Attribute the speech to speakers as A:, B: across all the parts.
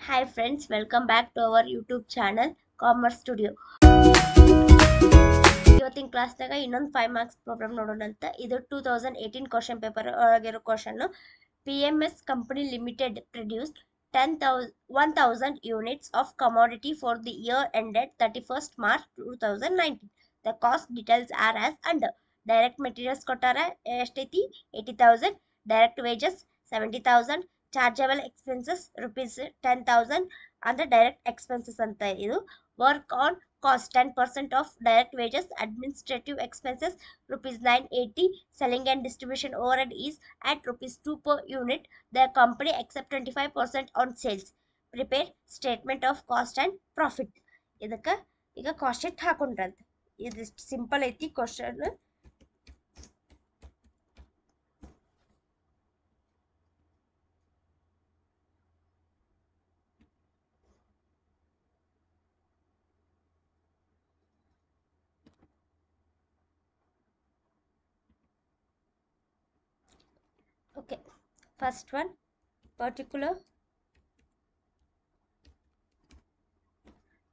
A: Hi friends, welcome back to our YouTube channel commerce studio. ಇವತ್ತಿನ ಕ್ಲಾಸ್ನಾಗ ಇನ್ನೊಂದು 5 marks problem ನೋಡೋಣ ಅಂತ. ಇದು 2018 ಕ್ವಶನ್ ಪೇಪರ್ ಒಳಗಿರೋ question. PMS company limited produced 1000 units of commodity for the year ended 31st March 2019. The cost details are as under. Direct materials ಕೊಟ್ಟಾರ ಎಷ್ಟೈತಿ 80,000, direct wages 70,000, chargeable expenses rupees 10,000 ಅಂದ್ರೆ direct expenses ಅಂತ ಇದು. Work on cost 10% of direct wages, administrative expenses rupees 980, selling and distribution overhead is at rupees 2 per unit. The company accept 25% on sales. Prepare statement of cost and profit. ಇದಕ್ಕೆ ಈಗ cost sheet ಹಾಕೊಂಡ್ರಂತ. ಇದಿಷ್ಟು simple ಐತಿ question. Okay, first one, particular.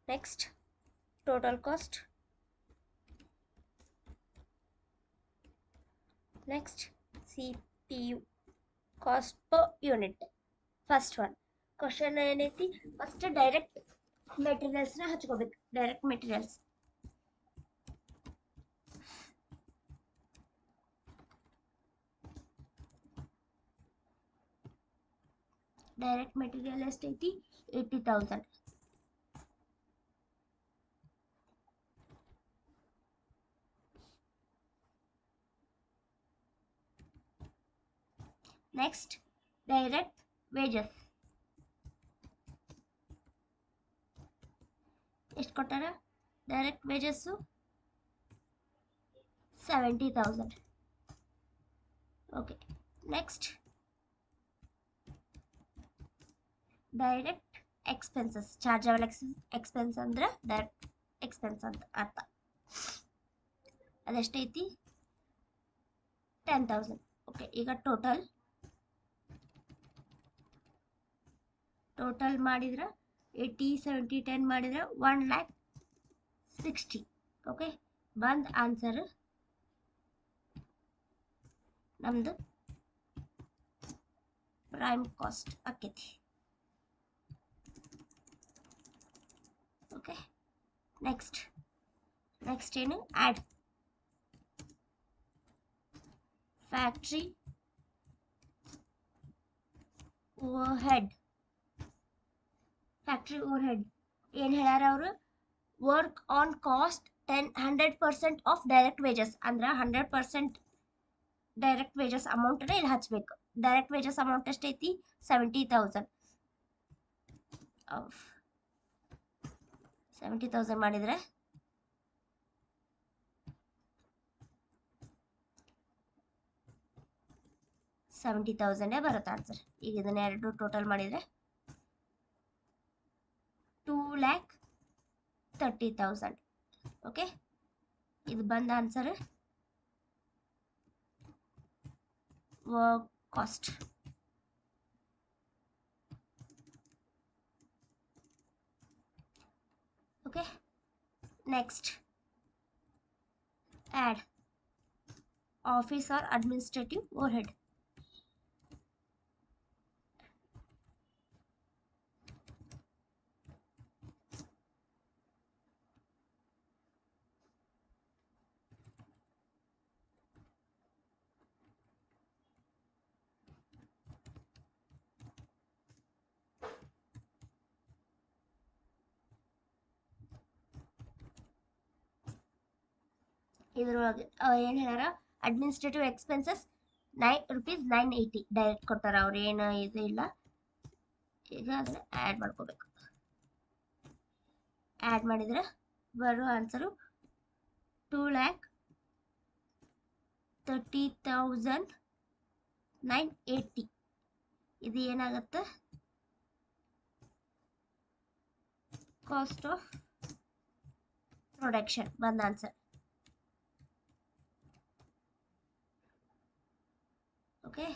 A: Next, total cost. Next, CPU, cost per unit. First one, question ಏನೈತಿ, first direct materials ನ ಹಚ್ಕೋಬೇಕು. Direct materials ಎಷ್ಟೈತಿ 80,000. Next direct wages ಎಷ್ಟು ಕೊಟ್ಟಾರ? Direct wages 70,000. Okay, next direct expenses. Chargeable expense ಅಂದ್ರೆ direct expense ಅಂತ ಅರ್ಥ. ಅದೆಷ್ಟೈತಿ 10,000. Okay, ಈಗ total ಮಾಡಿದ್ರೆ 80, 70, 10 ಮಾಡಿದ್ರೆ 1,60,000. ಓಕೆ, ಬಂದ್ ಆನ್ಸರ್ ನಮ್ದು ಪ್ರೈಮ್ ಕಾಸ್ಟ್ ಆಕೈತಿ. ಓಕೆ, ನೆಕ್ಸ್ಟ್ ಏನು? Add factory overhead. ಏನು ಹೇಳ್ಯಾರ ಅವರು? Work on cost 100% of direct wages ಅಂದ್ರೆ 100% ಡೈರೆಕ್ಟ್ ವೇಜಸ್ ಅಮೌಂಟ್ ಇಲ್ಲಿ ಹಚ್ಬೇಕು. ಡೈರೆಕ್ಟ್ ವೇಜಸ್ ಅಮೌಂಟ್ ಎಷ್ಟೈತಿ 70,000. 70,000 ಮಾಡಿದ್ರೆ 70,000 ಬರುತ್ತೆ ಆನ್ಸರ್. ಈಗ ಇದನ್ನ ಎರಡು ಟೋಟಲ್ ಮಾಡಿದ್ರೆ 2,30,000. ಓಕೆ, ಇದು ಬಂದ answer work cost. Okay, next add office or administrative overhead. ಇದ್ರೊಳಗೆ ಏನು ಹೇಳ್ಯಾರ? ಅಡ್ಮಿನಿಸ್ಟ್ರೇಟಿವ್ ಎಕ್ಸ್ಪೆನ್ಸಸ್ rupees 980 ಡೈರೆಕ್ಟ್ ಕೊಟ್ಟಾರ. ಅವ್ರು ಏನು ಇದು ಇಲ್ಲ. ಈಗ ಅದನ್ನ ಆ್ಯಡ್ ಮಾಡ್ಕೋಬೇಕು. ಆ್ಯಡ್ ಮಾಡಿದ್ರೆ ಬರೋ ಆನ್ಸರು 2,30,980. ಇದು ಏನಾಗುತ್ತೆ? ಕಾಸ್ಟ್ ಆಫ್ ಪ್ರೊಡಕ್ಷನ್ ಬಂದ answer. Okay,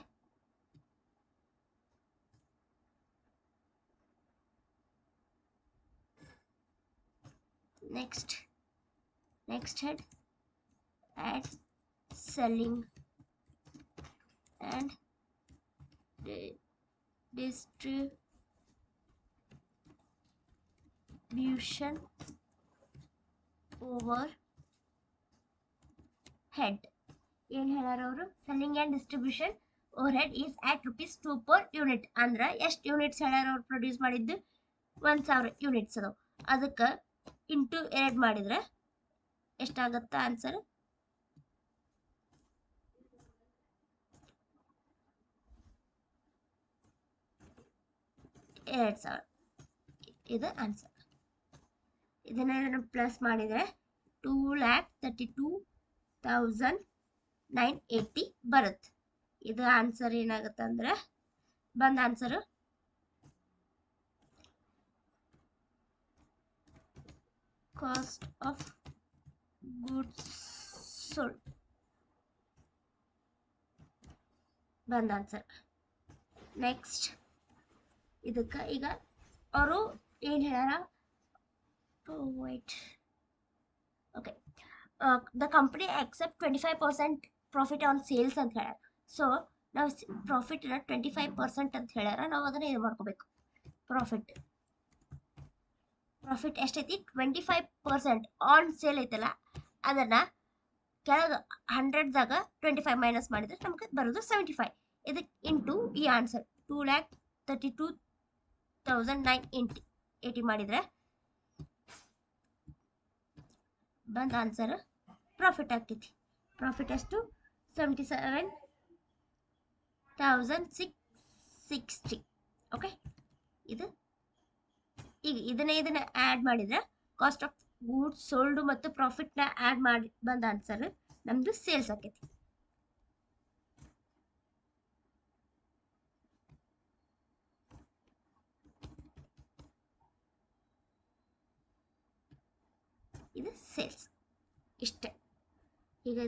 A: next head, add selling and distribution over head. ಏನು ಹೇಳ್ಯಾರ ಅವರು? Selling and distribution overhead is at ₹2 per unit. ಅಂದ್ರೆ ಎಷ್ಟು ಯೂನಿಟ್ಸ್ ಹೇಳ್ಯಾರ ಅವ್ರು ಪ್ರೊಡ್ಯೂಸ್ ಮಾಡಿದ್ದು? 1000 ಯೂನಿಟ್ಸ್ ಅದಾವ. ಅದಕ್ಕೆ ಇಂಟು 2 ಮಾಡಿದ್ರೆ ಎಷ್ಟಾಗತ್ತ ಆನ್ಸರ್? 2000. ಇದು ಆನ್ಸರ್. ಇದನ್ನ ಪ್ಲಸ್ ಮಾಡಿದ್ರೆ 2,32,980 ಬರುತ್ತೆ. ಇದು ಆನ್ಸರ್ ಏನಾಗುತ್ತೆ ಅಂದ್ರೆ ಬಂದ answer cost of goods sold ಬಂದ ಆನ್ಸರ್. ನೆಕ್ಸ್ಟ್ ಇದಕ್ಕೆ ಈಗ ಅವರು ಏನು ಹೇಳ್ಯಾರ? Okay, the company accept 25% profit on sales ಅಂತ ಹೇಳ್ಯಾರ. ಸೊ ನಾವು ಪ್ರಾಫಿಟ್ 25% ಅಂತ ಹೇಳ್ಯಾರ, ನಾವು ಅದನ್ನ ಇದು ಮಾಡ್ಕೋಬೇಕು. ಪ್ರಾಫಿಟ್ ಎಷ್ಟೈತಿ? 25% ಆನ್ ಸೇಲ್ ಐತಲ್ಲ, ಅದನ್ನ ಕೆಳಗೆ 100ದಾಗ 25 ಮೈನಸ್ ಮಾಡಿದ್ರೆ ನಮ್ಗೆ ಬರೋದು 75. ಇದಕ್ಕೆ ಇಂಟು ಈ ಆನ್ಸರ್ 2,32,980 ಮಾಡಿದ್ರೆ ಬಂದ ಆನ್ಸರ್ ಪ್ರಾಫಿಟ್ ಆಗ್ತೈತಿ. ಪ್ರಾಫಿಟ್ ಎಷ್ಟು? 77,660. ಓಕೆ, ಇದು ಈಗ ಇದನ್ನ ಆ್ಯಡ್ ಮಾಡಿದ್ರೆ ಕಾಸ್ಟ್ ಆಫ್ ಗೂಡ್ಸ್ ಸೋಲ್ಡ್ ಮತ್ತು ಪ್ರಾಫಿಟ್ನ ಆ್ಯಡ್ ಮಾಡಿ ಬಂದ ಆನ್ಸರ್ ನಮ್ದು ಸೇಲ್ಸ್ ಆಕೈತಿ. ಇದು ಸೇಲ್ಸ್. ಇಷ್ಟೇ. ಈಗ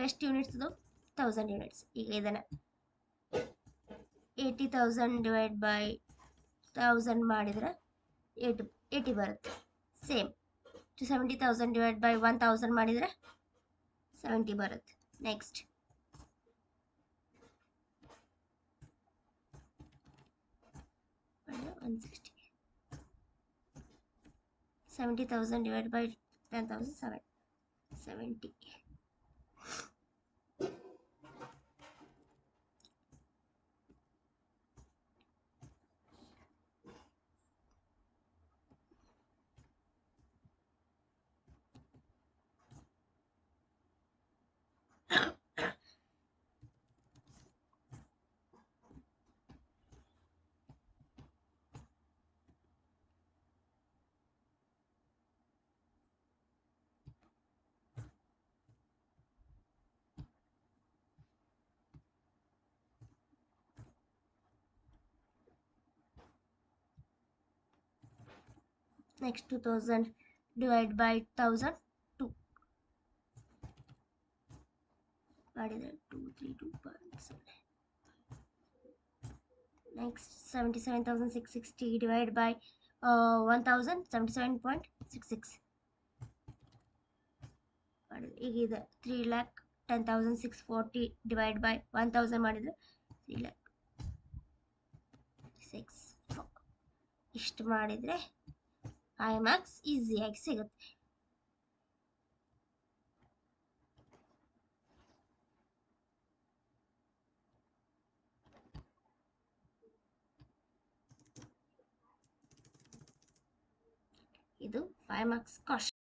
A: ಎಷ್ಟು ಯೂನಿಟ್ಸ್ ಅದು? 1000 ಯೂನಿಟ್ಸ್. ಈಗ ಇದನ್ನ 80,000 ಡಿವೈಡ್ ಬೈ 1000 ಮಾಡಿದ್ರೆ 80 ಬರುತ್ತೆ. ಸೇಮ್ 70,000 ಡಿವೈಡ್ ಬೈ 1000 ಮಾಡಿದ್ರೆ 70 ಬರುತ್ತೆ. Next 160. 70,000 divided by 10,000, 70. Next 2000 divided by 1000, 2 ಮಾಡಿದ್ರೆ 232.7. Next 77,660 divided by 1000, 77.66. ಈಗ ಇದೆ 3,10,640 divided by 1000 ಮಾಡಿದ್ರೆ 3,6. ಇಷ್ಟು ಮಾಡಿದ್ರೆ 5 ಮಾರ್ಕ್ಸ್ ಈಸಿಯಾಗಿ ಸಿಗುತ್ತೆ. ಇದು 5 ಮಾರ್ಕ್ಸ್ ಕ್ವಶನ್.